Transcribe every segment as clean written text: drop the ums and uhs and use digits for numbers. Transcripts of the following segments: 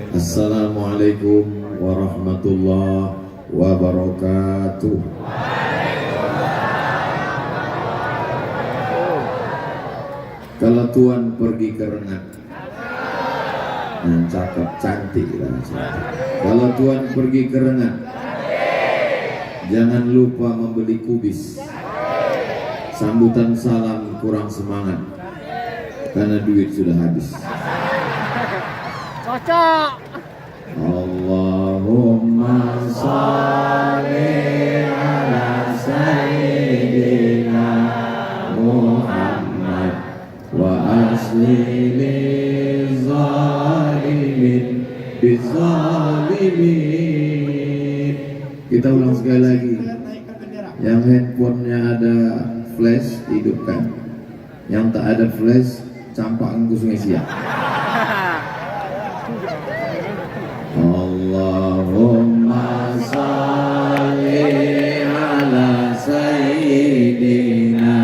Assalamualaikum warahmatullahi wabarakatuh. Kalau Tuhan pergi ke Rengat, cakep, cantik lah. Kalau Tuhan pergi ke Rengat, jangan lupa membeli kubis. Sambutan salam kurang semangat karena duit sudah habis. Cocok. Allahumma shalli ala sayyidina Muhammad wa asli lil zalimin bizalimin. Kita ulang sekali lagi. Yang handphonenya ada flash hidupkan, yang tak ada flash campak ke Sungai Siak. Allahumma salli ala sayyidina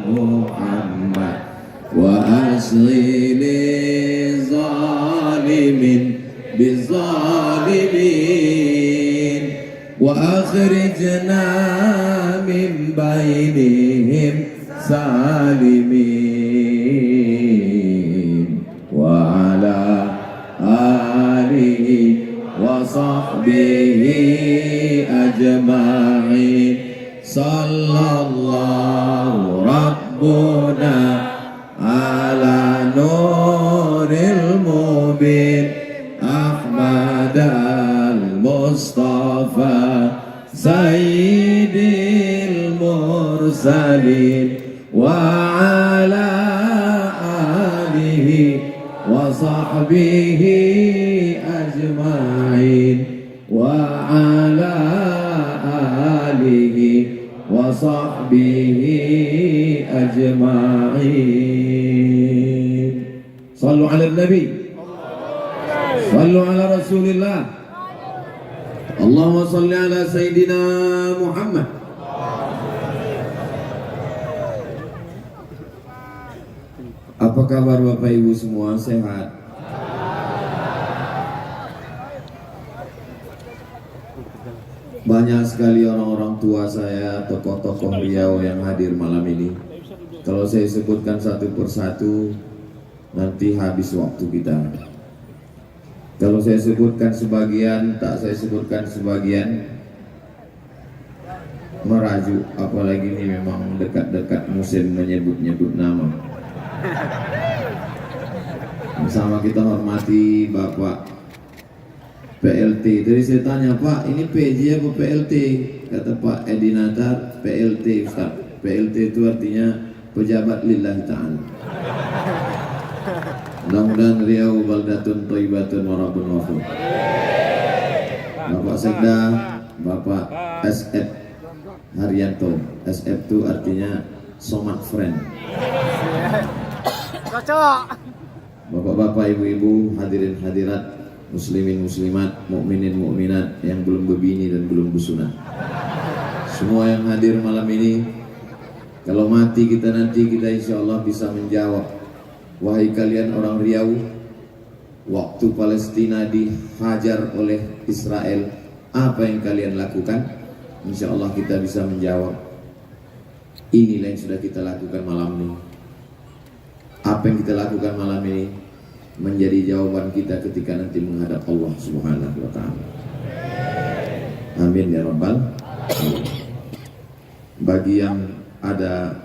Muhammad wa asli lil zalimin bizalimin wa akhrijna min bainihim salimin wa ala alihi wa sahbihi ajma'in. Sallallahu rabbuna ala nuril mubin Ahmad al-Mustafa sayyidil mursalin wa ala alihi wa sahbihi ajma'in wa ala alihi wa sahbihi ajma'in. Sallu ala nabi, sallu ala rasulillah. Allahumma salli ala sayyidina Muhammad. Apa kabar Bapak Ibu semua, sehat? Banyak sekali orang-orang tua saya, tokoh-tokoh Riau yang hadir malam ini. Kalau saya sebutkan satu persatu, nanti habis waktu kita. Kalau saya sebutkan sebagian, tak saya sebutkan sebagian, merajuk. Apalagi ini memang dekat-dekat musim menyebut-nyebut nama. Bersama kita hormati Bapak PLT. Jadi saya tanya, Pak, ini PJ apa PLT? Kata Pak Edi Natar, PLT Ustaz. PLT itu artinya pejabat lillahi ta'ala. Mudah-mudahan Riau baldatun thayyibatun wa rabbun ghafur. Bapak Sekda, Bapak SF Haryanto. SF itu artinya Somad Friend. Cocok. Bapak-bapak, ibu-ibu, hadirin hadirat, muslimin muslimat, mukminin mukminat yang belum berbini dan belum bersunat. Semua yang hadir malam ini, kalau mati kita nanti, kita insya Allah bisa menjawab. Wahai kalian orang Riau, waktu Palestina dihajar oleh Israel, apa yang kalian lakukan? Insya Allah kita bisa menjawab. Inilah yang sudah kita lakukan malam ini. Apa yang kita lakukan malam ini menjadi jawaban kita ketika nanti menghadap Allah Subhanahu wa ta'ala. Amin ya rabbal alamin. Bagi yang ada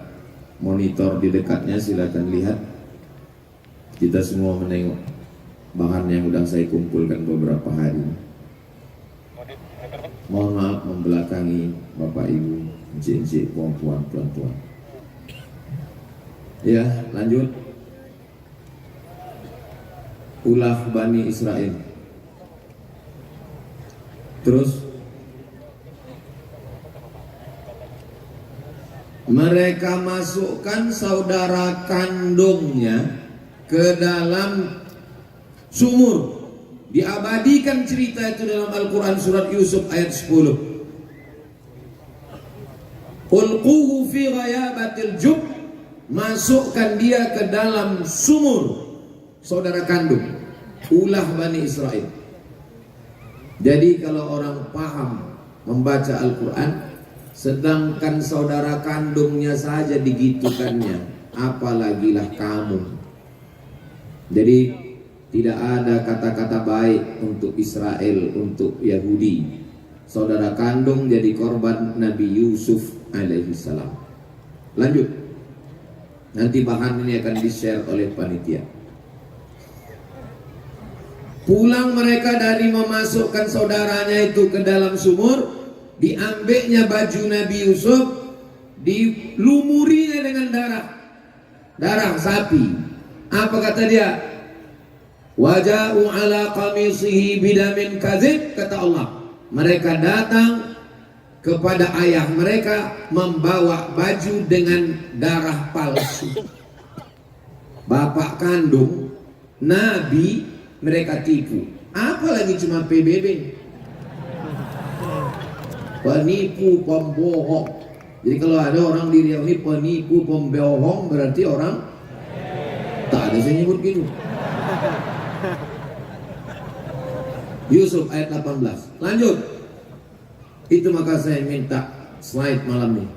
monitor di dekatnya, silakan lihat. Kita semua menengok bahan yang sudah saya kumpulkan beberapa hari. Mohon maaf membelakangi Bapak Ibu, encik-encik, puan-puan, tuan-tuan. Ya, lanjut. Ulah Bani Israel. Terus mereka masukkan saudara kandungnya ke dalam sumur. Diabadikan cerita itu dalam Al-Quran surat Yusuf ayat 10. Ulquhu fi ghayabatil jub, masukkan dia ke dalam sumur saudara kandung. ulah Bani Israel. Jadi kalau orang paham membaca Al-Quran, sedangkan saudara kandungnya saja digitukannya, apalagilah kamu. Jadi tidak ada kata-kata baik untuk Israel, untuk Yahudi. Saudara kandung jadi korban Nabi Yusuf alaihissalam. Lanjut. Nanti bahan ini akan di-share oleh panitia. Pulang mereka dari memasukkan saudaranya itu ke dalam sumur, diambilnya baju Nabi Yusuf, dilumurinya dengan darah sapi. Apa kata dia? Waja'u ala qamisihi bidamin kadzib, kata Allah. Mereka datang kepada ayah mereka membawa baju dengan darah palsu. Bapak kandung Nabi mereka tipu. Apalagi cuma PBB. Penipu, pembohong. Jadi kalau ada orang di Riau ini penipu, pembohong, berarti orang tak ada saya nyebut gitu. Yusuf ayat 18. Lanjut. Itu maka saya minta slide malam ini.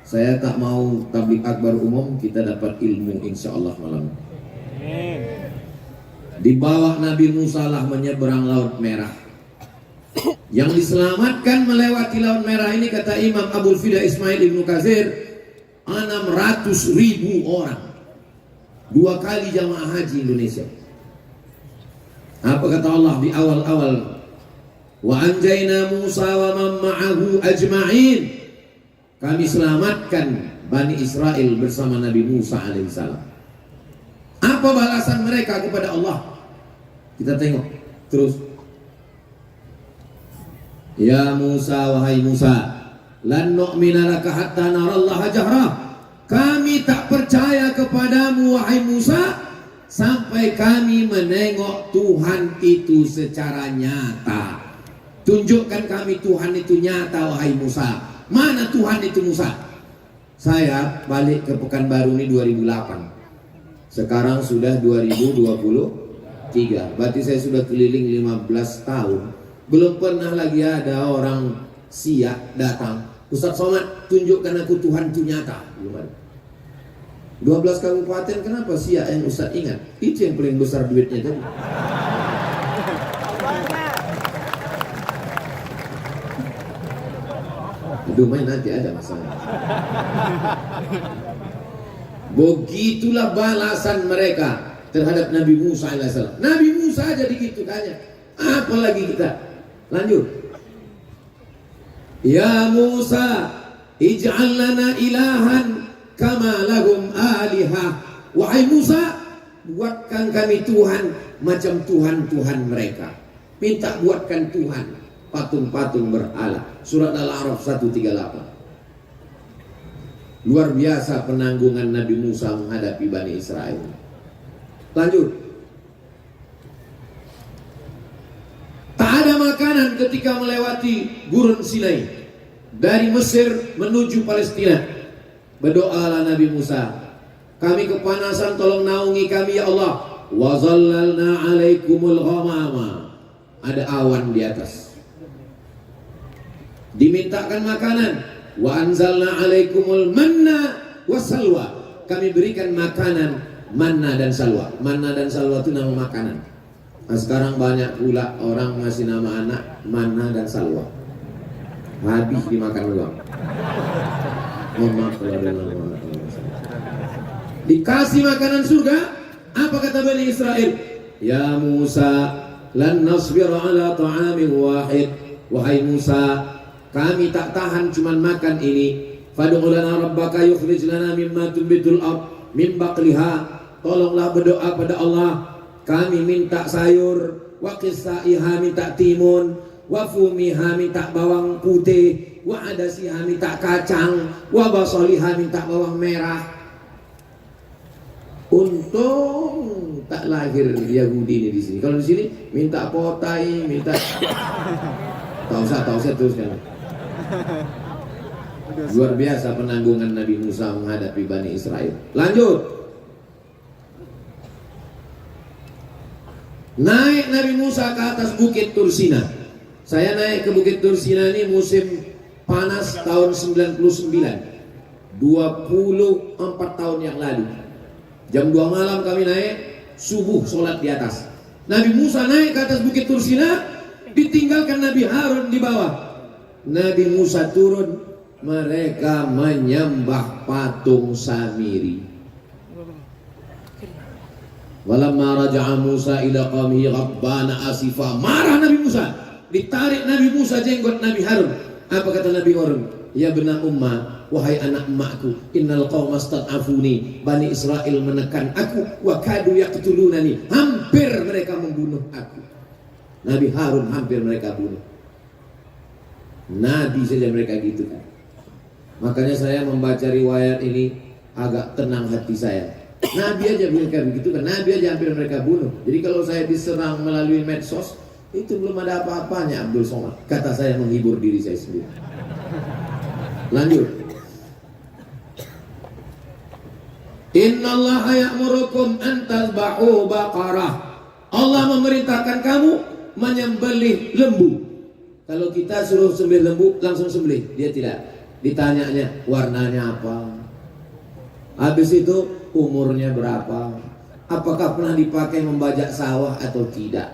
Saya tak mau tablik akbar umum, kita dapat ilmu insya Allah malam ini. Di bawah Nabi Musa lah menyeberang Laut Merah. Yang diselamatkan melewati Laut Merah ini kata Imam Abul Fida Ismail Ibnu Katsir 600.000 orang. 2 kali jamaah haji Indonesia. Apa kata Allah di awal-awal? Wa anjayna Musa wa man ma'ahu ajma'in. Kami selamatkan Bani Israel bersama Nabi Musa alaihissalam. Apa balasan mereka kepada Allah? Kita tengok terus. Ya Musa, wahai Musa, lan nu'mina laka hatta narallaha jahra. Kami tak percaya kepadamu wahai Musa sampai kami menengok Tuhan itu secara nyata. Tunjukkan kami Tuhan itu nyata wahai Musa. Mana Tuhan itu Musa? Saya balik ke Pekanbaru ini 2008. Sekarang sudah 2023. Berarti saya sudah keliling 15 tahun. Belum pernah lagi ada orang Siak datang, Ustaz Somad tunjukkan aku Tuhan itu nyata. Belum ada. 12 kabupaten, kenapa Siak yang Ustaz ingat? Itu yang paling besar duitnya tadi. Aduh, main nanti ada masalah. Begitulah balasan mereka terhadap Nabi Musa alaihissalam. Nabi Musa aja digitukannya, apalagi kita. Lanjut. Ya Musa, ij'al lana ilahan kama lahum alihah. Wahai Musa, buatkan kami Tuhan macam Tuhan-Tuhan mereka. Minta buatkan Tuhan patung-patung berhala. Surat Al-A'raf 138. Luar biasa penanggungan Nabi Musa menghadapi Bani Israel. Lanjut. Tak ada makanan ketika melewati Gurun Sinai dari Mesir menuju Palestina. Berdoalah Nabi Musa, kami kepanasan, tolong naungi kami ya Allah. Wa zallalna 'alaikumul ghamama. Ada awan di atas. Dimintakan makanan. Wa anzalna 'alaikumul manna wassalwa. Kami berikan makanan manna dan salwa. Manna dan salwa itu nama makanan. Nah, sekarang banyak pula orang ngasih nama anak manna dan salwa. Habis dimakan ulang. Mohon maaf kalau ada nama. Dikasih makanan surga. Apa kata Bani Israel? Ya Musa, lan nasbira ala ta'amin wahid. Wahai Musa, kami tak tahan cuman makan ini. Fad'u lana rabbaka yukhrij lana mimma tunbitul ard min baqliha. Tolonglah berdoa pada Allah. Kami minta sayur, wa qissaiha minta timun, wa fumiha minta bawang putih, wa adasiha minta kacang, wa basaliha minta bawang merah. Untung tak lahir Yahudi ini di sini. Kalau di sini minta potai, minta tak usah teruskan. Luar biasa penanggungan Nabi Musa menghadapi Bani Israel. Lanjut. Naik Nabi Musa ke atas bukit Tursina. Saya naik ke bukit Tursina ini musim panas tahun 99, 24 tahun yang lalu. Jam 2 malam kami naik, subuh sholat di atas. Nabi Musa naik ke atas bukit Tursina, ditinggalkan Nabi Harun di bawah. Nabi Musa turun, mereka menyembah patung Samiri. Walamma raja'a Musa ila qaumihi ghabbana asifa. Marah Nabi Musa, ditarik Nabi Musa jenggot Nabi Harun. Apa kata Nabi Harun? Ya bena umma, wahai anak emakku, innal qauma stad'afuni, Bani Israel menekan aku, wa kadu yaqtulunani, hampir mereka membunuh aku. Nabi Harun hampir mereka bunuh. Nabi saja mereka gitu kan. Makanya saya membaca riwayat ini agak tenang hati saya. Nabi aja mereka begitu kan, Nabi aja hampir mereka bunuh. Jadi kalau saya diserang melalui medsos, itu belum ada apa-apanya Abdul Somad. Kata saya menghibur diri saya sendiri. Lanjut. Innallaha ya'murukum an tadhbahu baqarah. Allah memerintahkan kamu menyembelih lembu. Kalau kita suruh sembelih lembu, langsung sembelih. Dia tidak. Ditanyanya warnanya apa, habis itu umurnya berapa, apakah pernah dipakai membajak sawah atau tidak.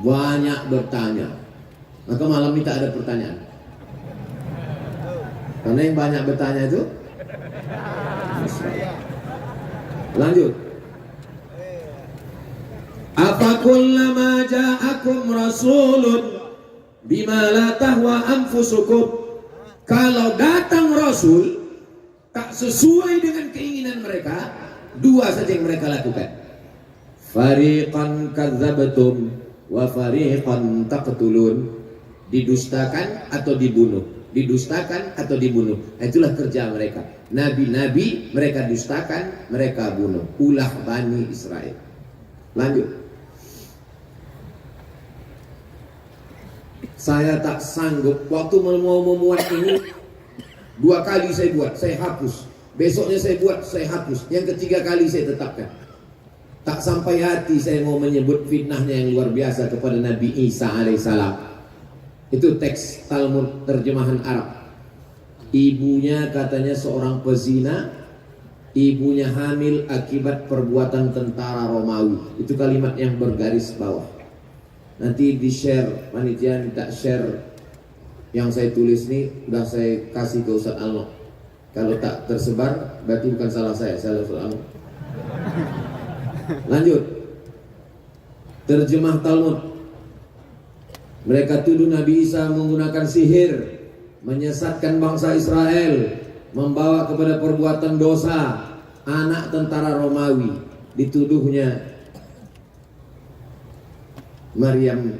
Banyak bertanya. Maka malam ini tak ada pertanyaan, karena yang banyak bertanya itu lanjut. Apa kullama ja'akum rasulun bima la tahwa anfusukum. Kalau datang Rasul tak sesuai dengan keinginan mereka, dua saja yang mereka lakukan. Fariqan kadzabtum wa fariqan taqtulun. Didustakan atau dibunuh. Didustakan atau dibunuh. Itulah kerja mereka. Nabi-nabi mereka dustakan, mereka bunuh. Ulah Bani Israel. Lanjut. Saya tak sanggup. Waktu mau memuat ini, 2 kali saya buat, saya hapus. Besoknya saya buat, saya hapus. Yang ketiga kali saya tetapkan. Tak sampai hati saya mau menyebut fitnahnya yang luar biasa kepada Nabi Isa alaihissalam. Itu teks Talmud terjemahan Arab. Ibunya katanya seorang pezina, ibunya hamil akibat perbuatan tentara Romawi. Itu kalimat yang bergaris bawah. Nanti di share, panitia minta share yang saya tulis ini, udah saya kasih ke Ustaz Alno. Kalau tak tersebar berarti bukan salah saya, salah Ustaz Alno. Lanjut. Terjemah Talmud. Mereka tuduh Nabi Isa menggunakan sihir, menyesatkan bangsa Israel, membawa kepada perbuatan dosa. Anak tentara Romawi dituduhnya Maryam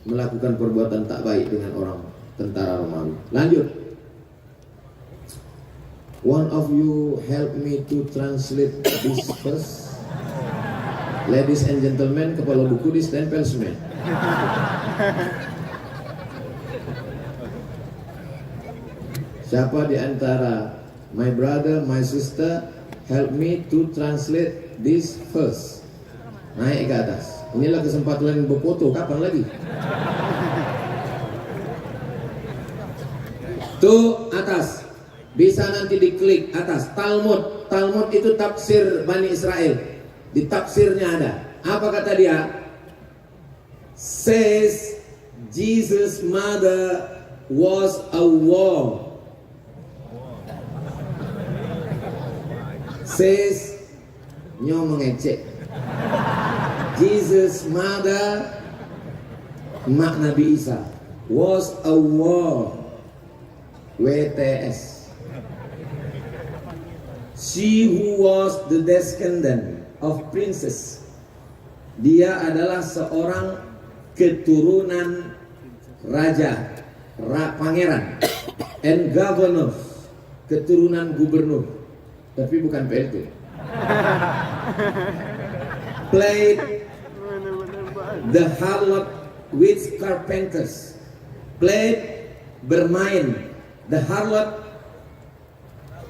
melakukan perbuatan tak baik dengan orang tentara Romawi. Lanjut. One of you help me to translate this verse. Ladies and gentlemen, kepala buku distempel semua. Siapa di antara my brother, my sister, help me to translate this verse. Naik ke atas. Inilah kesempatan berfoto, kapan lagi? Tuh atas, bisa nanti diklik atas. Talmud, Talmud itu tafsir Bani Israel. Di tafsirnya ada. Apa kata dia? Says Jesus' mother was a whore. Says nyo mengecek. Jesus' mother, mak Nabi Isa, was a whore. WTS. She who was the descendant of princess. Dia adalah seorang keturunan raja, pangeran, and governor, keturunan gubernur, tapi bukan PLT. Played the harlot with carpenters. Played, bermain, the harlot,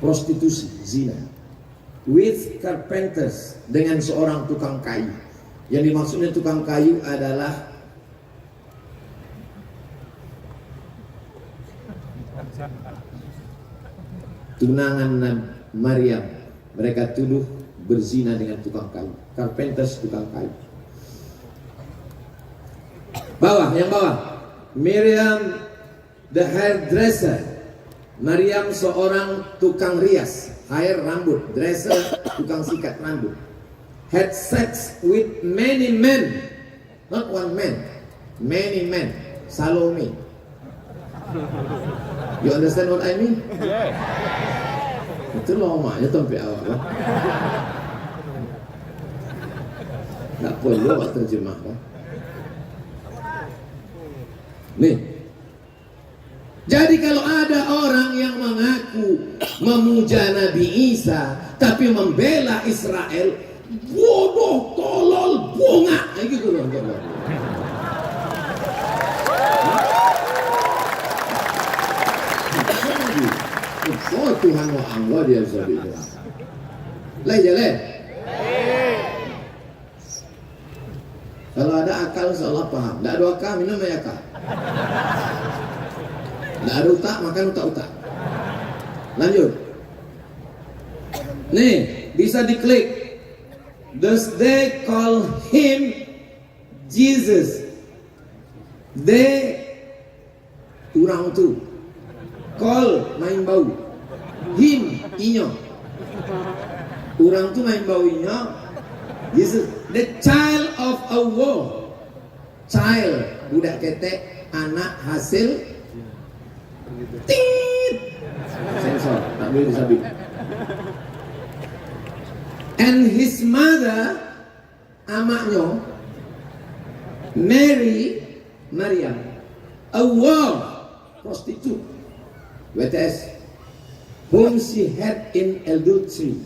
prostitusi, zina, with carpenters, dengan seorang tukang kayu. Yang dimaksudnya tukang kayu adalah tunangan Maryam. Mereka tuduh berzina dengan tukang kayu. Carpenters, tukang kayu. Yang bawah. Miriam the hairdresser. Maryam seorang tukang rias, hair rambut, dresser tukang sikat rambut. Had sex with many men, not one man, many men. Salome. You understand what I mean? Itu lomanya sampai awal lah. Nggak perlu terjemah lah. Nih, jadi kalau ada orang yang mengaku memuja Nabi Isa tapi membela Israel, bodoh, tolol, bongak, gitu loh. Oh Tuhan wa angwa dia bisa bilang. Jalan. Kalau ada akal seolah paham. Tidak ada akal minum ya akal. Tidak ada utak makan utak-utak. Lanjut. Nih bisa diklik. Does they call him Jesus? They kurang tu. Call main bau. Him inyo. Kurang tu main bau inyo. Jesus, the child of a war. Child, budak ketek, anak hasil tit. Sensor, tak boleh disabit. And his mother, amaknya, Mary, Maryam, a war, prostitute, WTS, whom she had in adultery,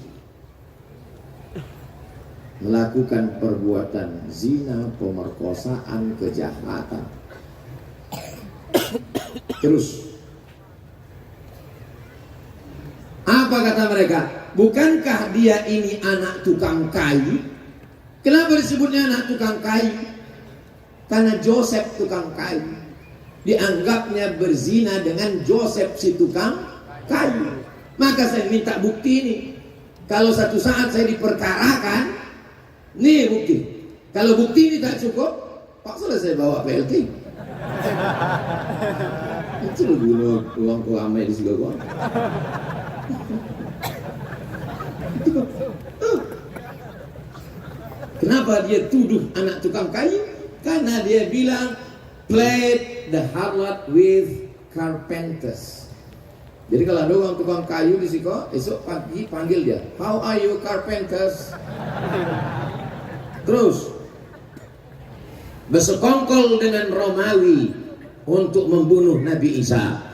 melakukan perbuatan zina, pemerkosaan, kejahatan. Terus apa kata mereka? Bukankah dia ini anak tukang kayu? Kenapa disebutnya anak tukang kayu? Karena Joseph tukang kayu. Dianggapnya berzina dengan Joseph si tukang kayu. Maka saya minta bukti ini. Kalau satu saat saya diperkarakan, nih bukti. Kalau bukti ini tak cukup, paksalah saya bawa PLT. Itu guna uang kelamai di segala. Kenapa dia tuduh anak tukang kayu? Karena dia bilang played the harlot with carpenters. Jadi kalau ada orang tukang kayu di siko, esok pagi panggil dia, how are you carpenters? Terus bersekongkol dengan Romawi untuk membunuh Nabi Isa.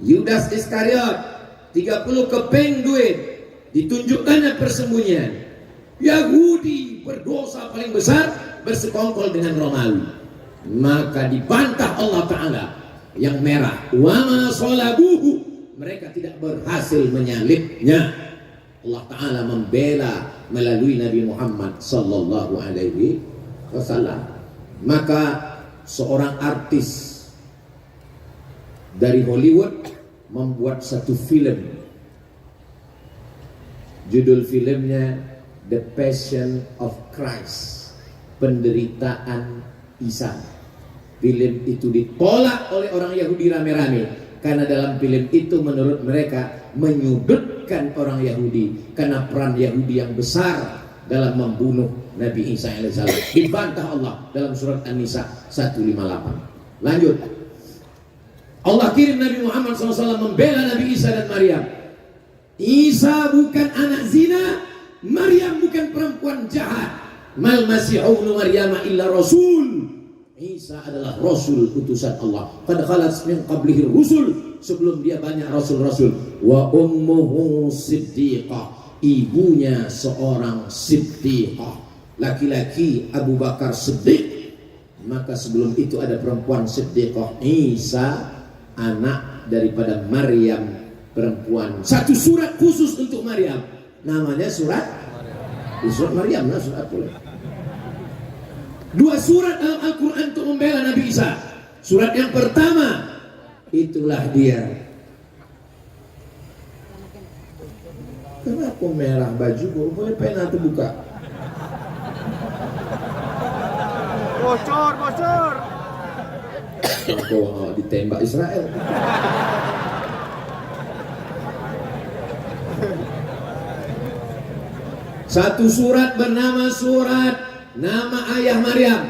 Yudas Iskariot 30 keping duit, ditunjukkannya persembunyian. Yahudi berdosa paling besar bersekongkol dengan Romawi. Maka dibantah Allah Ta'ala yang merah. Wa ma salabuhu, mereka tidak berhasil menyalibnya. Allah Ta'ala membela melalui Nabi Muhammad sallallahu alaihi wasallam. Maka seorang artis dari Hollywood membuat satu film. Judul filmnya The Passion of Christ, penderitaan Isa. Film itu ditolak oleh orang Yahudi rame-rame karena dalam film itu menurut mereka menyudutkan orang Yahudi karena peran Yahudi yang besar dalam membunuh Nabi Isa alaihissalam. Dibantah Allah dalam surat An-Nisa 158. Lanjut. Allah kirim Nabi Muhammad SAW membela Nabi Isa dan Maryam. Isa bukan anak zina, Maryam bukan perempuan jahat. Mal Masihu ibnu Maryam illa rasul. Isa adalah rasul utusan Allah. Qad khalat min qablihi rusul, sebelum dia banyak rasul-rasul. Wa ummuhu siddiqah, ibunya seorang siddiqah, laki-laki Abu Bakar Siddiq. Maka sebelum itu ada perempuan siddiqah. Isa anak daripada Maryam, perempuan. Satu surat khusus untuk Maryam, namanya surat Maryam, nah surat pula. Dua surat dalam Al-Quran untuk membela Nabi Isa. Surat yang pertama, itulah dia. Kenapa merah baju? Boleh pena terbuka. Bocor, bocor. Kau ditembak Israel. Satu surat bernama surat nama ayah Maryam.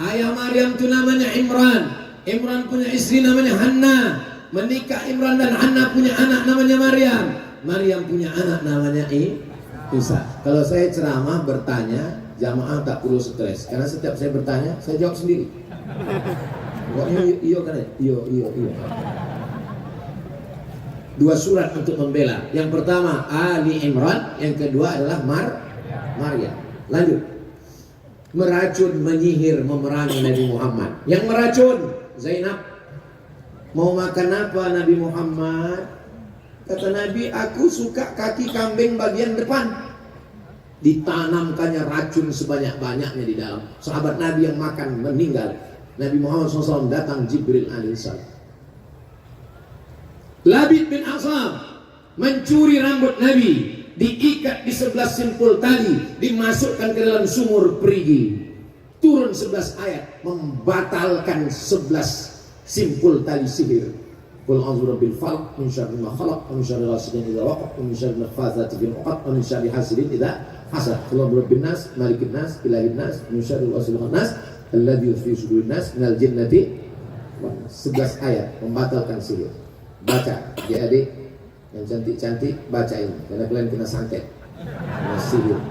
Ayah Maryam itu namanya Imran. Imran punya istri namanya Hanna. Menikah Imran dan Hanna punya anak namanya Maryam. Maryam punya anak namanya Isa. Kalau saya ceramah bertanya, jamaah tak perlu stres. Karena setiap saya bertanya, saya jawab sendiri. Pokoknya iyo kan ya? Iyo. Dua surat untuk membela. Yang pertama Ali Imran, yang kedua adalah Maryam. Lanjut. Meracun, menyihir, memerangi Nabi Muhammad. Yang meracun Zainab. Mau makan apa Nabi Muhammad? Kata Nabi, aku suka kaki kambing bagian depan. Ditanamkannya racun sebanyak-banyaknya di dalam. Sahabat Nabi yang makan meninggal. Nabi Muhammad SAW datang, Jibril alaihissalam. Labid bin Asam mencuri rambut Nabi, diikat di 11 simpul tali, dimasukkan ke dalam sumur perigi. Turun 11 ayat membatalkan 11 simpul tali sihir. Qul a'udzu birabbil falaq min syarri ma khalaq wa min syarri ghasidin idza waqab wa min syarri nafatsati fil 'uqad wa min syarri hasidin idza hasad. Qul a'udzu birabbin nas malikin nas ilahin nas min syarri wasilin nas alladzi fi sudurin nas minal jinnati. 11 ayat membatalkan sihir. Baca, adik-adik yang cantik-cantik bacain, karena kalian kena santet, kena sihir.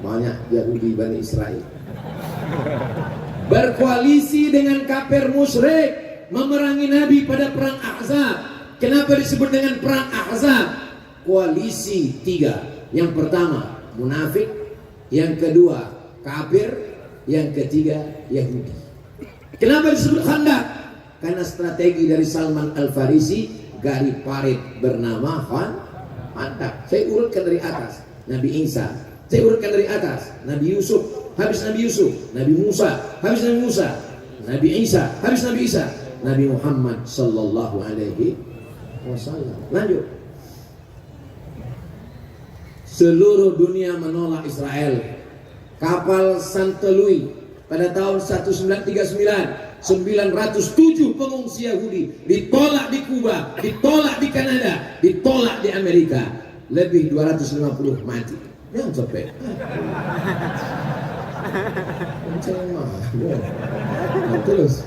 Banyak Yahudi Bani Israel berkoalisi dengan kafir musyrik memerangi Nabi pada perang Ahzab. Kenapa disebut dengan perang Ahzab? Koalisi tiga. Yang pertama munafik, yang kedua kafir, yang ketiga Yahudi. Kenapa disebut Khandaq? Karena strategi dari Salman Al-Farisi, garis parit bernama Khandaq. Saya urutkan dari atas Nabi Isa, saya urutkan dari atas Nabi Yusuf, habis Nabi Yusuf Nabi Musa, habis Nabi Musa Nabi Isa, habis Nabi Isa Nabi Muhammad sallallahu alaihi wasallam. Lanjut. Seluruh dunia menolak Israel. Kapal Santa Louis pada tahun 1939, 907 pengungsi Yahudi ditolak di Kuba, ditolak di Kanada, ditolak di Amerika. Lebih 250 mati. Yang cepet. Terus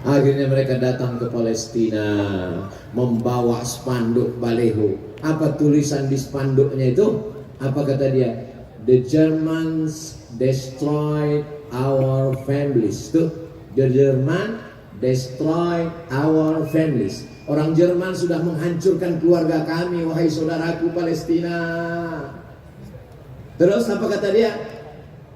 akhirnya mereka datang ke Palestina membawa spanduk baleho. Apa tulisan di spanduknya itu? Apa kata dia? The Germans destroyed our families. Tuh, the German destroyed our families. Orang Jerman sudah menghancurkan keluarga kami, wahai saudaraku Palestina. Terus apa kata dia?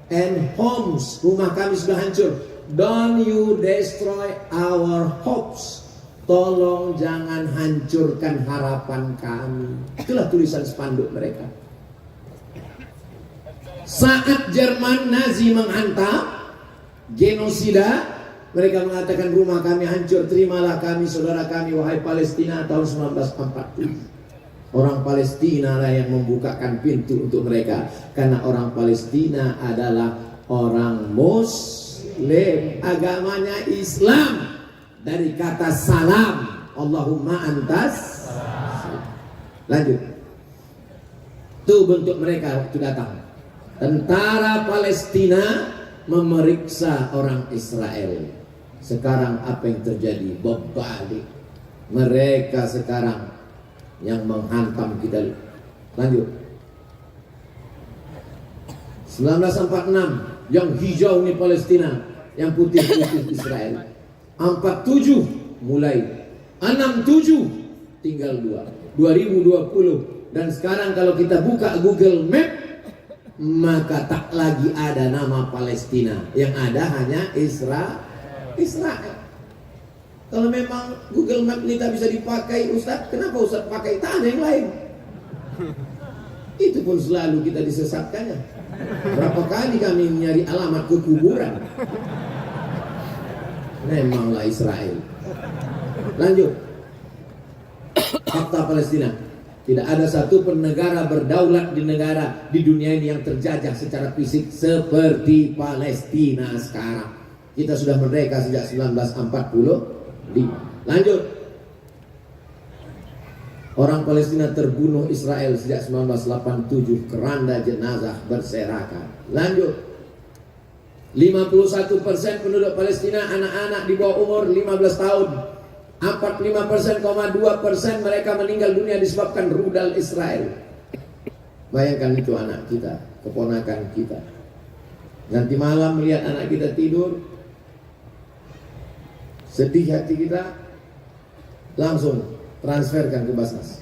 And homes, rumah kami sudah hancur. Don't you destroy our hopes. Tolong jangan hancurkan harapan kami. Itulah tulisan spanduk mereka. Saat Jerman Nazi menghantam, genosida, mereka mengatakan rumah kami hancur, terimalah kami saudara kami wahai Palestina. Tahun 1947 orang Palestina lah yang membukakan pintu untuk mereka, karena orang Palestina adalah orang Muslim, agamanya Islam. Dari kata salam, Allahumma antas. Lanjut. Itu bentuk mereka waktu datang. Tentara Palestina memeriksa orang Israel. Sekarang apa yang terjadi? Berbalik. Mereka sekarang yang menghantam kita. Lanjut. 1946 yang hijau ini Palestina, yang putih-putih Israel. 47 mulai, 67 tinggal 2, 2020. Dan sekarang kalau kita buka Google Map, maka tak lagi ada nama Palestina, yang ada hanya Israel. Kalau memang Google Map ini tak bisa dipakai Ustaz, kenapa Ustaz pakai tanah yang lain? Itu pun selalu kita disesatkannya. Berapa kali kami nyari alamat ke kuburan. Memanglah Israel. Lanjut. Fakta Palestina. Tidak ada satu pun negara berdaulat di dunia ini yang terjajah secara fisik seperti Palestina sekarang. Kita sudah merdeka sejak 1945. Lanjut. Orang Palestina terbunuh Israel sejak 1987, keranda jenazah berserakan. Lanjut. 51% penduduk Palestina anak-anak di bawah umur 15 tahun. 45,2% mereka meninggal dunia disebabkan rudal Israel. Bayangkan itu anak kita, keponakan kita. Nanti malam melihat anak kita tidur, sedih hati kita, langsung transferkan ke Basnas.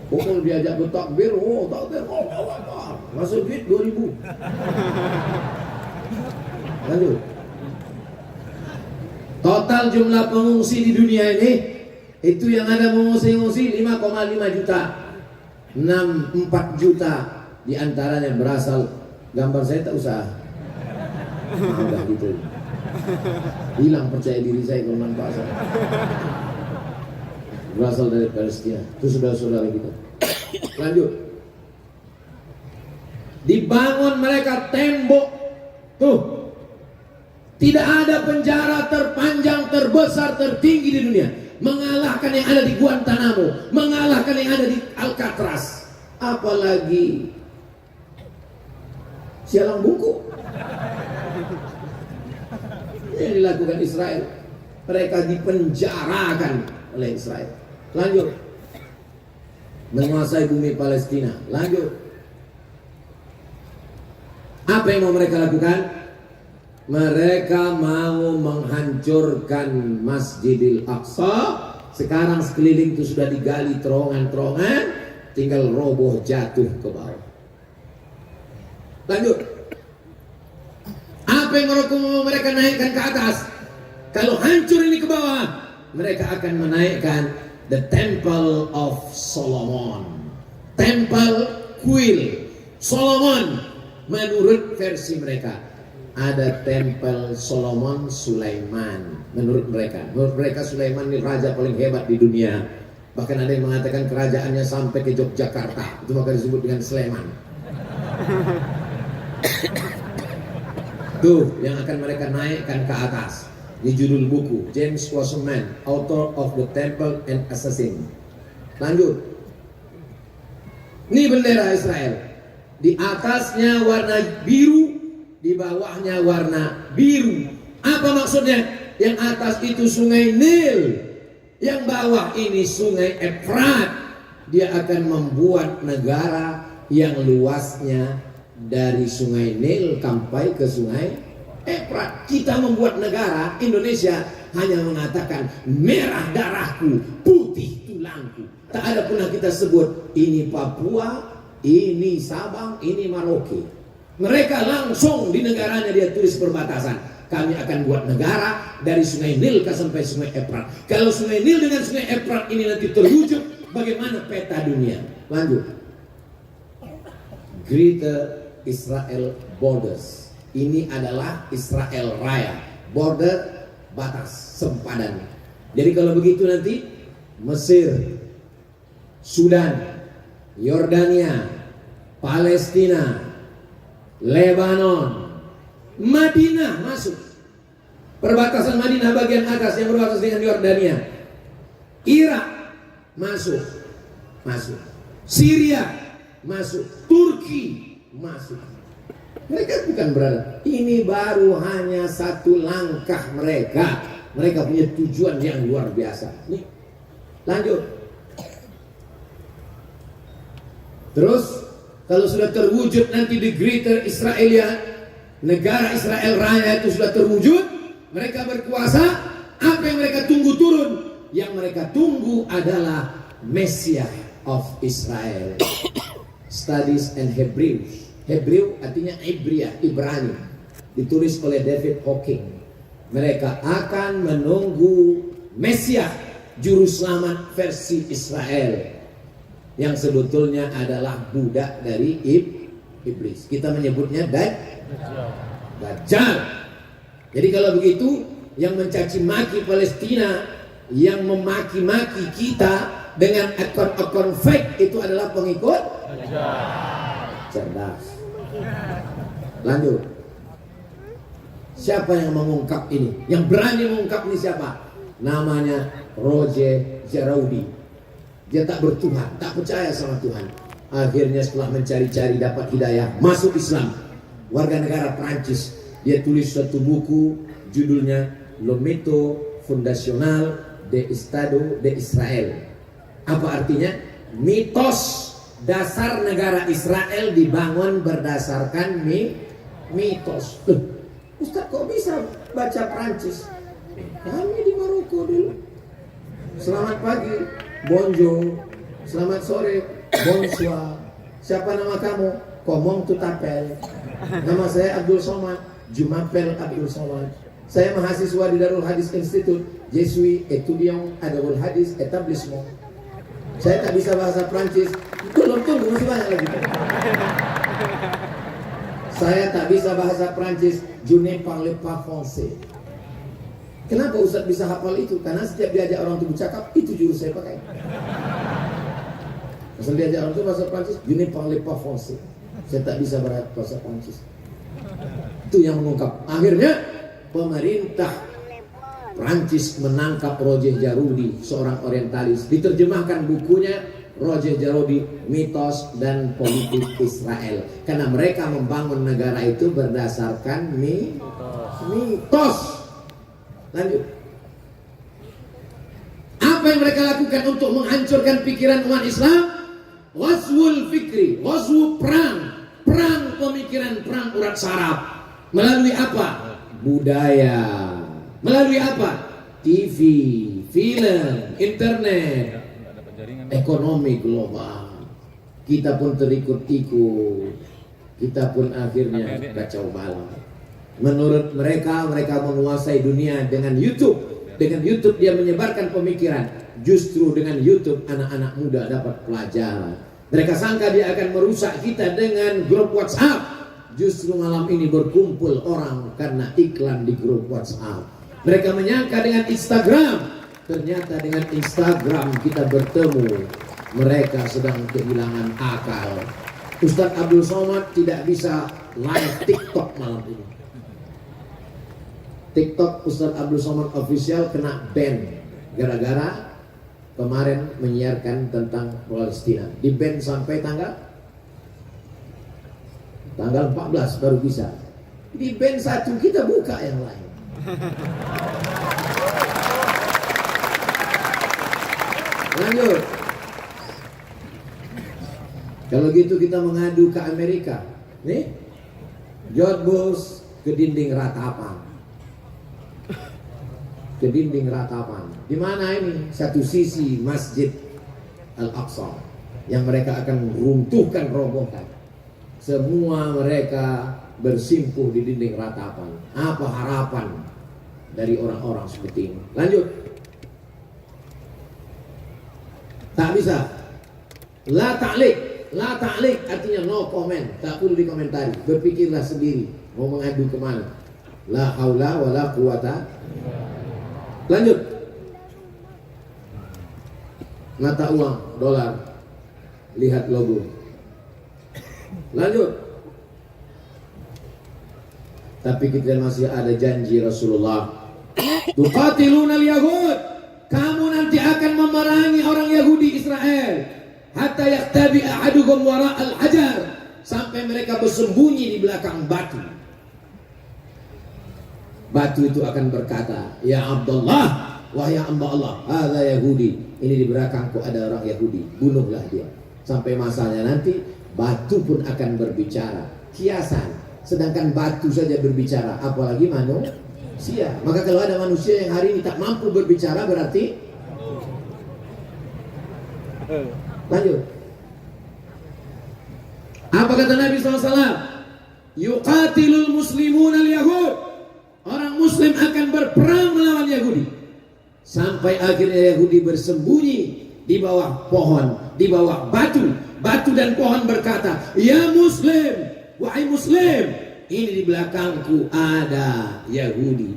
Pukul diajak ke takbir, takbir, masuk duit 2.000. Lanjut. Total jumlah pengungsi di dunia ini, itu yang ada mengungsi 5,5 juta. 4 juta diantaranya berasal, gambar saya tak usah. Udah gitu. Hilang percaya diri saya kalau manfaat saya. Berasal dari Palestina. Itu saudara-saudara kita. Lanjut. Dibangun mereka tembok. Tuh. Tidak ada penjara terpanjang, terbesar, tertinggi di dunia. Mengalahkan yang ada di Guantanamo, mengalahkan yang ada di Alcatraz. Apalagi Sialang Buku. Yang dilakukan Israel. Mereka dipenjarakan oleh Israel. Lanjut. Menguasai bumi Palestina. Lanjut. Apa yang mau mereka lakukan? Mereka mau menghancurkan Masjidil Aqsa. Sekarang sekeliling itu sudah digali terowongan-terowongan, tinggal roboh jatuh ke bawah. Lanjut. Apa yang mau mereka naikkan ke atas? Kalau hancur ini ke bawah, mereka akan menaikkan the Temple of Solomon, Temple Kuil Solomon. Menurut versi mereka ada Tempel Solomon Sulaiman. Menurut mereka Sulaiman ini raja paling hebat di dunia. Bahkan ada yang mengatakan kerajaannya sampai ke Yogyakarta. Itu maka disebut dengan Sleman. Tuh yang akan mereka naikkan ke atas. Ini judul buku, James Wasserman, author of The Temple and Assassin. Lanjut. Ini bendera Israel. Di atasnya warna biru, di bawahnya warna biru. Apa maksudnya? Yang atas itu sungai Nil, yang bawah ini sungai Efrat. Dia akan membuat negara yang luasnya dari sungai Nil sampai ke sungai Efrat. Kita membuat negara Indonesia hanya mengatakan merah darahku, putih tulangku. Tak ada pernah kita sebut ini Papua, ini Sabang, ini Maroke. Mereka langsung di negaranya dia tulis perbatasan. Kami akan buat negara dari sungai Nil sampai sungai Efrat. Kalau sungai Nil dengan sungai Efrat ini nanti terwujud, bagaimana peta dunia? Lanjut. Greater Israel Borders. Ini adalah Israel Raya. Border, batas, sempadan. Jadi kalau begitu nanti Mesir, Sudan, Yordania, Palestina, Lebanon, Madinah masuk. Perbatasan Madinah bagian atas yang berbatasan dengan Yordania. Irak masuk. Syria masuk. Turki masuk. Mereka bukan berada. Ini baru hanya satu langkah mereka. Mereka punya tujuan yang luar biasa. Nih. Lanjut. Terus kalau sudah terwujud nanti di Greater Israelia, negara Israel Raya itu sudah terwujud, mereka berkuasa. Apa yang mereka tunggu turun? Yang mereka tunggu adalah Messiah of Israel. Studies and Hebrews. Hebrew artinya Ibria, Ibrani. Ditulis oleh David Hawking. Mereka akan menunggu Messiah, juru selamat versi Israel. yang sebetulnya adalah budak dari iblis. Kita menyebutnya Dajjal. Jadi kalau begitu, yang mencaci maki Palestina, yang memaki-maki kita dengan akun-akun fake itu adalah pengikut cerdas. Lanjut. Siapa yang mengungkap ini? Yang berani mengungkap ini siapa? Namanya Roger Jaraudi. Dia tak bertuhan, tak percaya sama Tuhan. Akhirnya setelah mencari-cari dapat hidayah, masuk Islam. Warga negara Prancis. Dia tulis suatu buku, judulnya Le Mito Fondational de Estado de Israel. Apa artinya? Mitos dasar negara Israel dibangun berdasarkan mitos. Ustaz kok bisa baca Prancis? Kami di Maroko dulu. Selamat pagi, bonjour. Selamat sore, bonsoir. Siapa nama kamu? Komong tutapel. Nama saya Abdul Somad. Jumapel Abdul Somad. Saya mahasiswa di Darul Hadis Institute. Je suis étudiant à Darul Hadis Etablissement. Saya tak bisa bahasa Prancis. Tunggu, masih banyak lagi. Saya tak bisa bahasa Prancis. Je ne parle pas français. Kenapa Ustaz bisa hafal itu? Karena setiap diajak orang itu bercakap, itu jurus saya pakai. Asal diajak orang itu bahasa Prancis, je ne parle pas français. Saya tak bisa bahasa Prancis. Itu yang mengungkap. Akhirnya pemerintah Prancis menangkap Roger Jaraudi, seorang orientalis. Diterjemahkan bukunya Roger Jaraudi, Mitos dan Politik Israel. Karena mereka membangun negara itu berdasarkan mitos. Lanjut. Apa yang mereka lakukan untuk menghancurkan pikiran umat Islam? Ghazwul fikri, ghazwu perang pemikiran, perang urat saraf. Melalui apa? Budaya. Melalui apa? TV, film, internet, ekonomi global. Kita pun terikut-ikut. Kita pun akhirnya kacau balau. Menurut mereka menguasai dunia dengan YouTube. Dengan YouTube dia menyebarkan pemikiran. Justru dengan YouTube anak-anak muda dapat pelajaran. Mereka sangka dia akan merusak kita dengan grup WhatsApp. Justru malam ini berkumpul orang karena iklan di grup WhatsApp. Mereka menyangka dengan Instagram. Ternyata dengan Instagram kita bertemu. Mereka sedang kehilangan akal. Ustadz Abdul Somad tidak bisa live TikTok malam ini. TikTok Ustadz Abdul Somad Official kena ban gara-gara kemarin menyiarkan tentang Palestina. Di ban sampai tanggal 14 baru bisa. Di ban satu kita buka yang lain. Lanjut. Kalau gitu kita mengadu ke Amerika. Nih, George Bush ke dinding ratapan. Ke dinding ratapan. Di mana ini? Satu sisi Masjid Al-Aqsa yang mereka akan runtuhkan, robohkan. Semua mereka bersimpuh di dinding ratapan. Apa harapan dari orang-orang seperti ini? Lanjut. Tak bisa. La ta'liq. La ta'liq artinya no comment. Tak perlu dikomentari. Berpikirlah sendiri. Mau mengadu kemana? La haula wa la quwata. Lanjut. Mata uang, dolar. Lihat logo. Lanjut. Tapi kita masih ada janji Rasulullah. Tuqatiluna al-yahud. Kamu nanti akan memerangi orang Yahudi Israel. Hatta yaktabi ahadukum wara al-hajar. Sampai mereka bersembunyi di belakang batu. Batu itu akan berkata, ya Abdullah, wahai hamba Allah, hadza Yahudi. Ini di belakangku ada orang Yahudi. Bunuhlah dia. Sampai masanya nanti, batu pun akan berbicara. Kiasan. Sedangkan batu saja berbicara, apalagi manusia. Maka kalau ada manusia yang hari ini tak mampu berbicara, berarti lanjut. Apa kata Nabi SAW? Yuqatilul muslimun al-yahud. Orang muslim akan berperang melawan Yahudi. Sampai akhirnya Yahudi bersembunyi di bawah pohon, di bawah batu. Batu dan pohon berkata, "Ya Muslim, wahai Muslim, ini di belakangku ada Yahudi."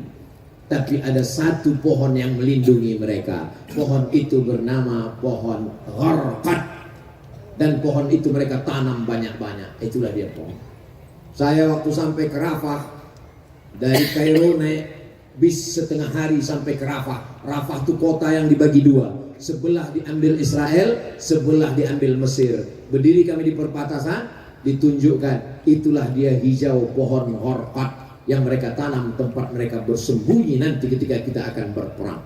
Tapi ada satu pohon yang melindungi mereka. Pohon itu bernama pohon Gharqad. Dan pohon itu mereka tanam banyak-banyak. Itulah dia pohon. Saya waktu sampai ke Rafah, dari Kairo naik bis setengah hari sampai ke Rafah. Rafah itu kota yang dibagi dua. Sebelah diambil Israel, sebelah diambil Mesir. Berdiri kami di perbatasan, ditunjukkan. Itulah dia hijau pohon Gharqad yang mereka tanam, tempat mereka bersembunyi nanti ketika kita akan berperang.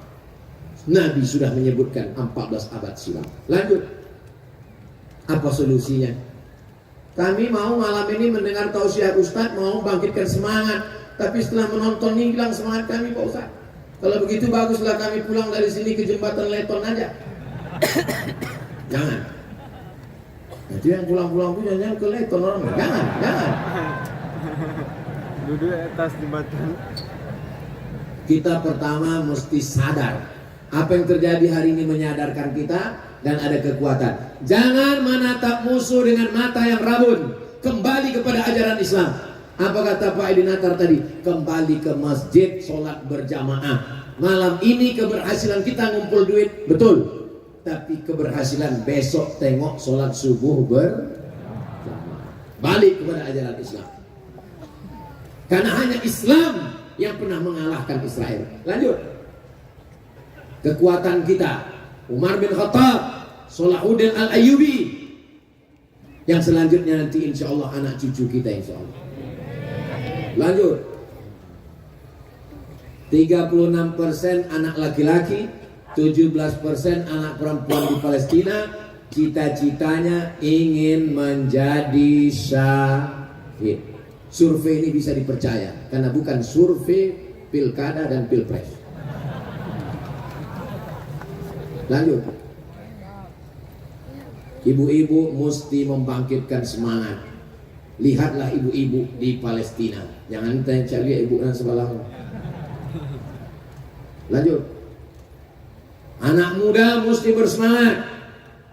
Nabi sudah menyebutkan 14 abad silam. Lanjut. Apa solusinya? Kami mau malam ini mendengar tausiah Ustadz, mau bangkitkan semangat. Tapi setelah menonton ini hilang semangat kami Pak Ustadz. Kalau begitu baguslah kami pulang dari sini ke jembatan Leton aja. Jangan. Nanti yang pulang-pulang pun jangan ke Leton orang. Jangan. Duduk atas jembatan. Kita pertama mesti sadar. Apa yang terjadi hari ini menyadarkan kita dan ada kekuatan. Jangan menatap musuh dengan mata yang rabun. Kembali kepada ajaran Islam. Apa kata Pak Edi Natar tadi? Kembali ke masjid, sholat berjamaah. Malam ini keberhasilan kita ngumpul duit, betul. Tapi keberhasilan besok tengok sholat subuh berjamaah. Balik kepada ajaran Islam. Karena hanya Islam yang pernah mengalahkan Israel. Lanjut. Kekuatan kita. Umar bin Khattab, Salahuddin Al-Ayyubi. Yang selanjutnya nanti insya Allah anak cucu kita insya Allah. Lanjut. 36% anak laki-laki, 17% anak perempuan di Palestina. Cita-citanya ingin menjadi syahid. Survei ini bisa dipercaya karena bukan survei pilkada dan pilpres. Lanjut. Ibu-ibu mesti membangkitkan semangat. Lihatlah ibu-ibu di Palestina. Jangan tanya cari ibu dan sebelah. Lanjut. Anak muda mesti bersemangat.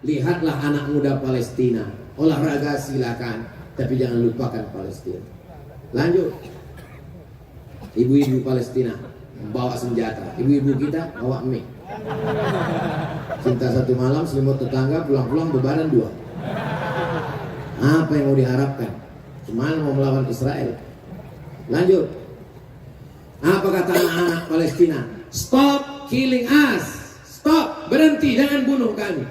Lihatlah anak muda Palestina. Olahraga silakan, tapi jangan lupakan Palestina. Lanjut. Ibu-ibu Palestina membawa senjata. Ibu-ibu kita bawa mic. Cinta satu malam, selimut tetangga, pulang-pulang berbadan dua. Apa yang mau diharapkan? Cuma mau melawan Israel. Lanjut. Apa kata anak-anak Palestina? Stop killing us. Stop, berhenti, jangan bunuh kami.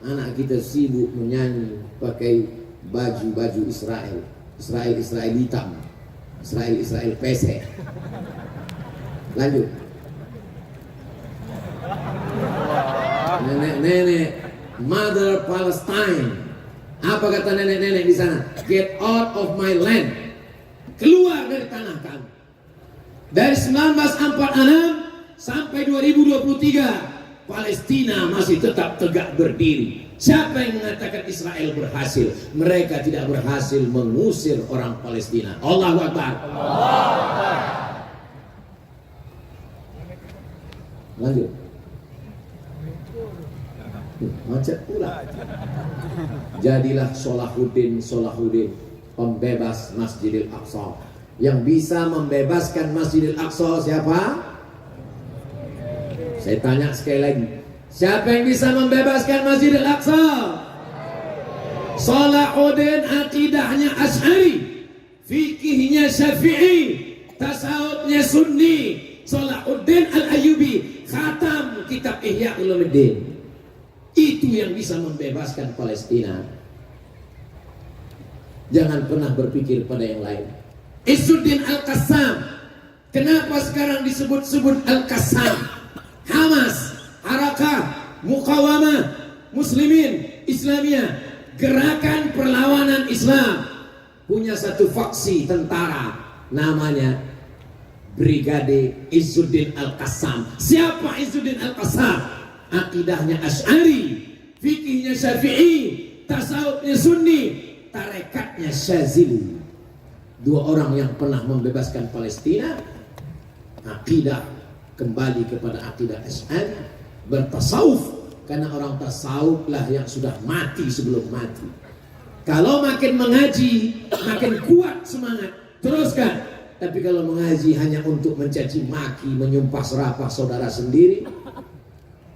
Anak kita sibuk menyanyi pakai baju-baju Israel. Israel hitam. Israel pesek. Lanjut. Nenek-nenek Mother Palestine. Apa kata nenek-nenek di sana? Get out of my land. Keluar dari tanah kami. Dari 1946 sampai 2023 Palestina masih tetap tegak berdiri. Siapa yang mengatakan Israel berhasil? Mereka tidak berhasil mengusir orang Palestina. Allahu Akbar. Lanjut. Macet pula. Jadilah Salahuddin pembebas Masjidil Aqsa. Yang bisa membebaskan Masjidil Aqsa siapa? Saya tanya sekali lagi. Siapa yang bisa membebaskan Masjidil Aqsa? Salahuddin akidahnya Asy'ari, fikihnya Syafi'i, tasawufnya Sunni. Salahuddin Al-Ayyubi khatam kitab Ihya Ulumuddin. Itu yang bisa membebaskan Palestina. Jangan pernah berpikir pada yang lain. Izzuddin Al-Qassam. Kenapa sekarang disebut-sebut Al-Qassam? Hamas, Harakah, Muqawamah, Muslimin, Islamiyah, gerakan perlawanan Islam, punya satu faksi tentara namanya Brigade Izzuddin Al-Qassam. Siapa Izzuddin Al-Qassam? Akidahnya Asy'ari, fikihnya Syafi'i, tasawufnya Sunni, tarekatnya Syazili. Dua orang yang pernah membebaskan Palestina. Akidah kembali kepada akidah Asy'ari, bertasawuf Karena orang tasawuf lah yang sudah mati sebelum mati. Kalau makin mengaji, makin kuat semangat, teruskan. Tapi kalau mengaji hanya untuk mencaci maki, menyumpah serapah saudara sendiri,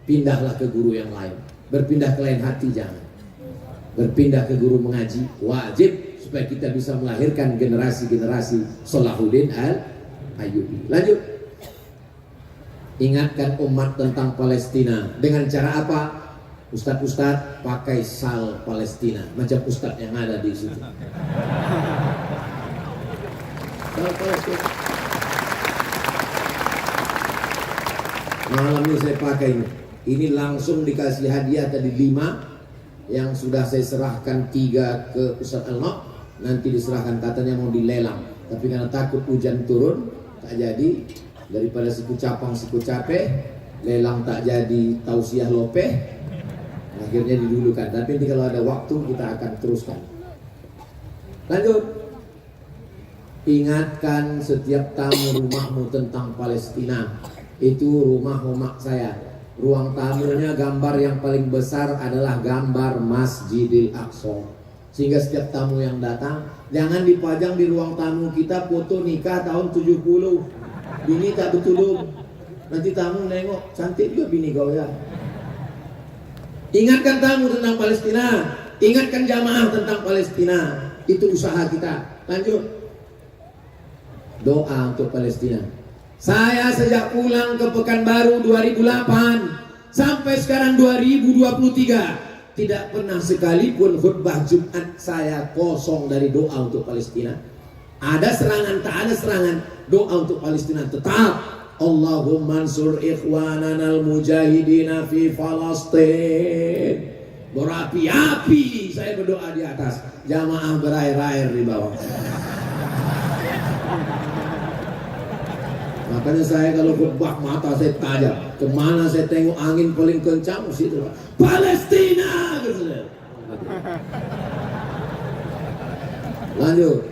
pindahlah ke guru yang lain. Berpindah ke lain hati jangan. Berpindah ke guru mengaji wajib supaya kita bisa melahirkan generasi-generasi Salahuddin Al-Ayyubi. Lanjut. Ingatkan umat tentang Palestina dengan cara apa? Ustadz pakai sal Palestina macam ustadz yang ada di situ. Sal Palestina. Malam ini saya pakai ini. Ini langsung dikasih hadiah tadi 5 yang sudah saya serahkan 3 ke Ustadz Al-Nok. Nanti diserahkan katanya mau dilelang. Tapi karena takut hujan turun tak jadi. Daripada siku capang siku capek, lelang tak jadi tausiah lopeh, akhirnya didulukan. Tapi nanti kalau ada waktu kita akan teruskan. Lanjut. Ingatkan setiap tamu rumahmu tentang Palestina. Itu rumah mak saya. Ruang tamunya gambar yang paling besar adalah gambar Masjidil Aqsa. Sehingga setiap tamu yang datang, jangan dipajang di ruang tamu kita foto nikah tahun 70. Bini tak betul, nanti tamu nengok cantik juga bini kau ya. Ingatkan tamu tentang Palestina, ingatkan jamaah tentang Palestina. Itu usaha kita. Lanjut. Doa untuk Palestina. Saya sejak pulang ke Pekanbaru 2008 sampai sekarang 2023 tidak pernah sekalipun khutbah Jumat saya kosong dari doa untuk Palestina. Ada serangan, tak ada serangan, doa untuk Palestina tetap. Allahumma ansur ikhwanana al-mujahidina fi Falastin. Berapi-api saya berdoa di atas, jamaah berair-air di bawah. Makanya saya kalau khutbah mata saya tajam. Kemana saya tengok angin paling kencang situ Palestina. Lanjut.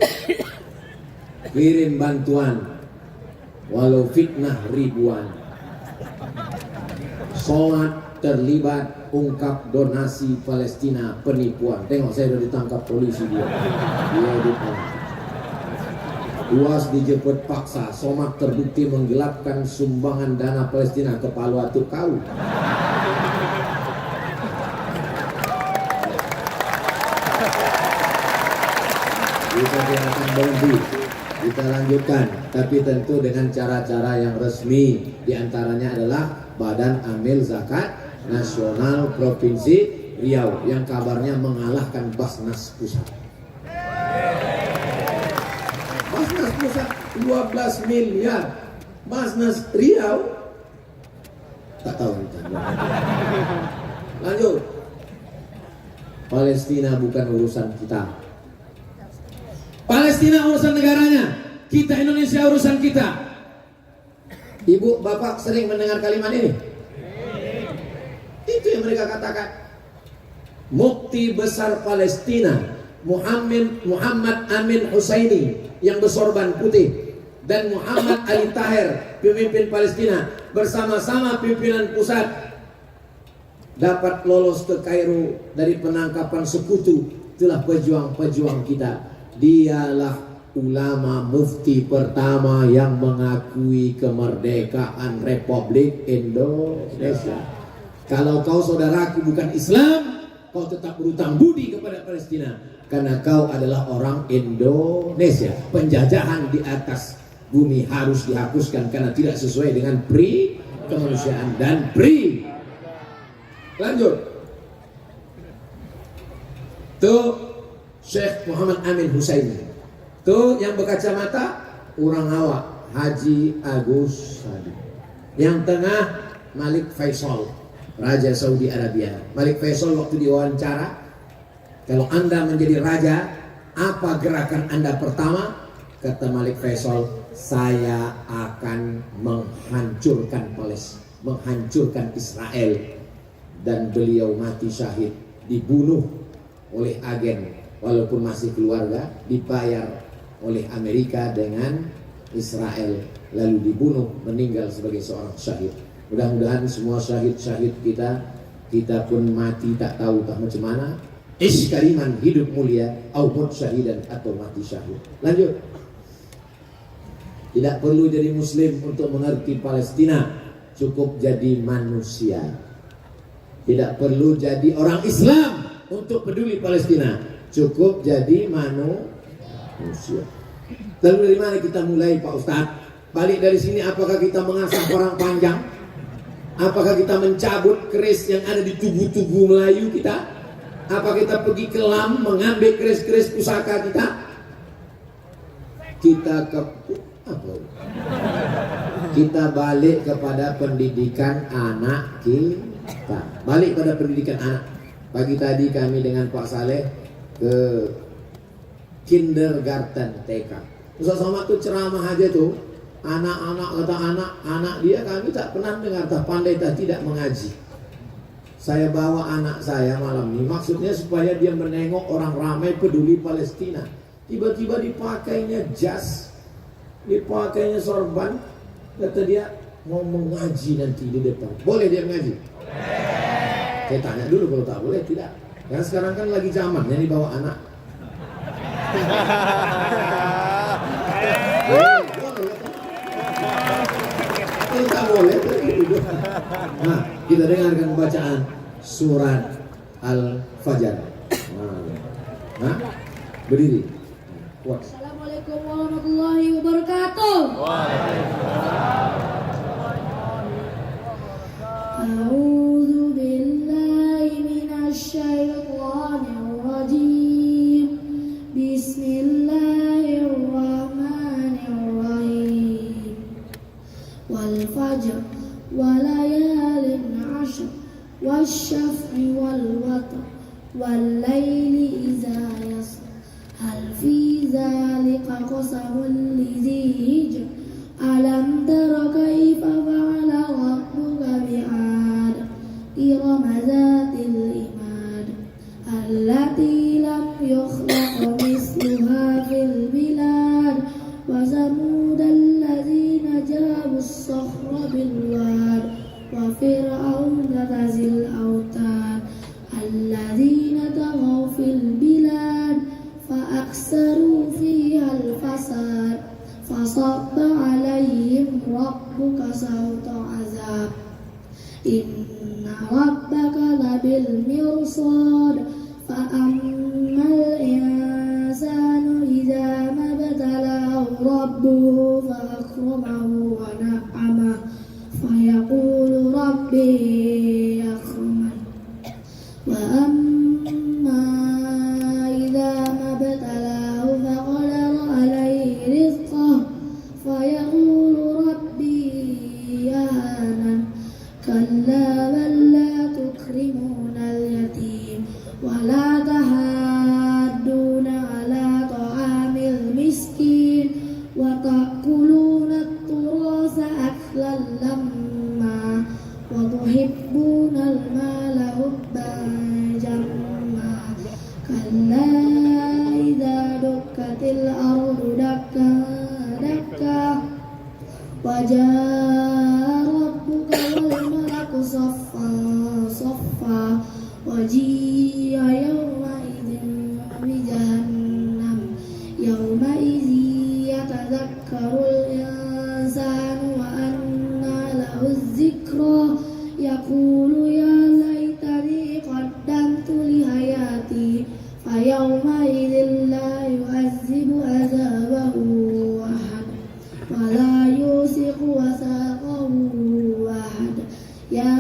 Kirim bantuan walau fitnah ribuan. Sholat terlibat ungkap donasi Palestina penipuan. Tengok saya sudah ditangkap polisi dia ditangkap. UAS dijemput paksa. Somad terbukti menggelapkan sumbangan dana Palestina ke Paluatu Kau. Bisa dilakukan berhenti. Kita lanjutkan, tapi tentu dengan cara-cara yang resmi. Di antaranya adalah Badan Amil Zakat Nasional Provinsi Riau yang kabarnya mengalahkan Basnas Pusat. Basnas Pusat 12 miliar, Basnas Riau tak tahu. Lanjut. Palestina bukan urusan kita. Palestina urusan negaranya, kita Indonesia urusan kita. Ibu, bapak sering mendengar kalimat ini? Itu yang mereka katakan. Mufti besar Palestina, Muhammad Amin Husaini yang bersorban putih, dan Muhammad Ali Tahir, pemimpin Palestina, bersama-sama pimpinan pusat dapat lolos ke Kairo dari penangkapan sekutu. Itulah pejuang-pejuang kita. Dialah ulama mufti pertama yang mengakui kemerdekaan Republik Indonesia. Kalau kau saudaraku bukan Islam, kau tetap berutang budi kepada Palestina karena kau adalah orang Indonesia. Penjajahan di atas bumi harus dihapuskan karena tidak sesuai dengan pri kemanusiaan dan pri. Lanjut. Tuh Syekh Muhammad Amin Husaini. Tuh yang berkacamata orang awak Haji Agus Sadi. Yang tengah Malik Faisal, Raja Saudi Arabia. Malik Faisal waktu diwawancara, kalau Anda menjadi raja, apa gerakan Anda pertama? Kata Malik Faisal, saya akan menghancurkan Palestina, menghancurkan Israel. Dan beliau mati syahid, dibunuh oleh agen. Walaupun masih keluarga, dibayar oleh Amerika dengan Israel, lalu dibunuh, meninggal sebagai seorang syahid. Mudah-mudahan semua syahid-syahid kita Kita pun mati tak tahu tak macam mana. Ish kariman, hidup mulia, au mut syahidan, atau mati syahid. Lanjut. Tidak perlu jadi muslim untuk mengerti Palestina, cukup jadi manusia. Tidak perlu jadi orang Islam untuk peduli Palestina, cukup jadi manusia. Lalu dari mana kita mulai, Pak Ustadz? Balik dari sini, apakah kita mengasah orang panjang? Apakah kita mencabut keris yang ada di tugu-tugu Melayu kita? Apa kita pergi ke Lam mengambil keris-keris pusaka kita? Kita balik kepada pendidikan anak kita. Balik pada pendidikan anak. Pagi tadi kami dengan Pak Saleh ke kindergarten TK. Ustaz Somad tuh ceramah aja tuh. Anak-anak kata anak dia kami tak pernah dengar, tak pandai, tak tidak mengaji. Saya bawa anak saya malam ini, maksudnya supaya dia menengok orang ramai peduli Palestina. Tiba-tiba dipakainya jas, dipakainya sorban, kata dia mau mengaji nanti di depan. Boleh dia mengaji? Boleh. Saya tanya dulu, kalau tak boleh tidak. Karena sekarang kan lagi zamannya nih bawa anak. Kalau tak boleh, nah, kita dengarkan bacaan surat Al-Fajr. Nah, berdiri. Assalamualaikum warahmatullahi wabarakatuh. A'udzu billahi minasy syaithanir rajim. Bismillahirrahmanirrahim. Wal fajr wa layalin 'ashr wasyaf'i wal watr wal laili idza yasr hal fi dzalika qasamun lidzi hijr alam tara kaifa fa'ala rabbuka bi'ad irama dzatil imad allati lam yukhlaq mithluha fil bilad wa samud alladzina jabu as-sakhra bil wad wa fir'auna dzil autad alladzina taghaw fil bilad fa aktsaru fiha al-fasad fasabba 'alaihim rabbuka sawta 'adzab inna rabbaka labil mirsad fa ammal insanu idza mabtalahu rabbuhu fa akramahu wa na'amahu fa yaqulu rabbi akraman wa amma idza mabtalahu fa qadara alayhi rizqahu fa yaqulu rabbi yahanan kalla bal la tukrimuna al-yatim wa la tahadduna ala ta'amil miskin wa ta'kuluna at-turasa aklan lamma wa tuhibbuna al-mala hubban jamma kalla idza dukkatil ardu dakka dakka wa jaa rabbuka wal malaku saffan saffa wa ji'a yawma idzin bi jahannam yawma idzi yatadhakkarul insanu wa anna lahu dzikra yaqulu ya laitani qaddamtu li hayati fa yawma idzin la yu'azzibu 'adzabahu ahad wa la yusiqu wasaqahu ahad ya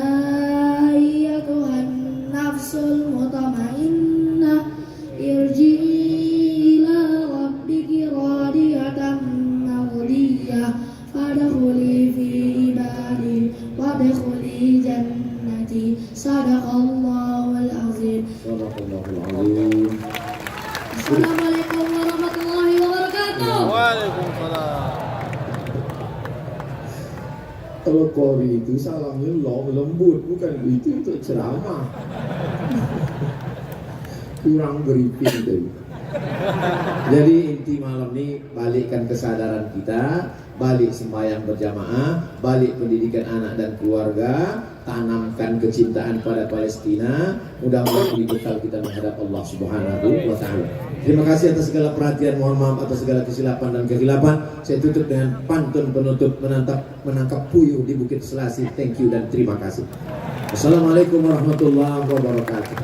ayyatuhan nafsul mutmainnah irji'i ila rabbiki radiyatan mardiyah fadkhuli fi ibadi wadkhuli jannati sadaqallahul azim. Sadaqallahul azim. Assalamualaikum warahmatullahi wabarakatuh. Waalaikumsalam. Kalau Qori itu salamnya lembut, bukan itu untuk ceramah. Kurang briefing tadi. Jadi inti malam ini balikkan kesadaran kita, balik sembahyang berjamaah, balik pendidikan anak dan keluarga, tanamkan kecintaan pada Palestina. Mudah-mudahan ini bekal kita menghadap Allah Subhanahu wa Ta'ala. Terima kasih atas segala perhatian, mohon maaf atas segala kesilapan dan kehilapan. Saya tutup dengan pantun penutup menangkap puyuh di Bukit Selasih. Thank you dan terima kasih. Assalamualaikum warahmatullahi wabarakatuh.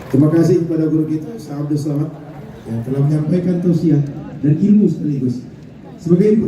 Terima kasih kepada guru kita, Ustaz Abdul Somad, yang telah menyampaikan tausiah dan ilmu sekaligus. Sebagai